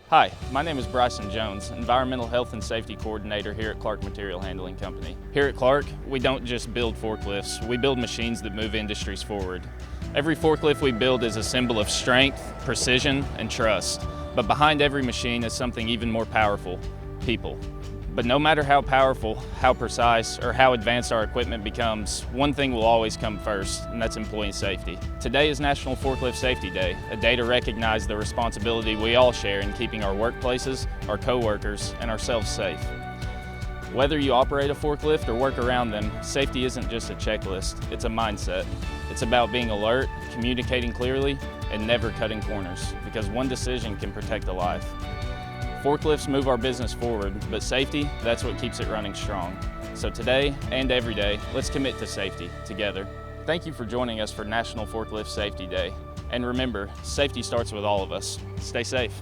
Hi, my name is Bryson Jones, Environmental Health and Safety Coordinator here at Clark Material Handling Company. Here at Clark, we don't just build forklifts, we build machines that move industries forward. Every forklift we build is a symbol of strength, precision, and trust. But behind every machine is something even more powerful: people. But no matter how powerful, how precise, or how advanced our equipment becomes, one thing will always come first, and that's employee safety. Today is National Forklift Safety Day, a day to recognize the responsibility we all share in keeping our workplaces, our coworkers, and ourselves safe. Whether you operate a forklift or work around them, safety isn't just a checklist, it's a mindset. It's about being alert, communicating clearly, and never cutting corners, because one decision can protect a life. Forklifts move our business forward, but safety, that's what keeps it running strong. So today and every day, let's commit to safety together. Thank you for joining us for National Forklift Safety Day. And remember, safety starts with all of us. Stay safe.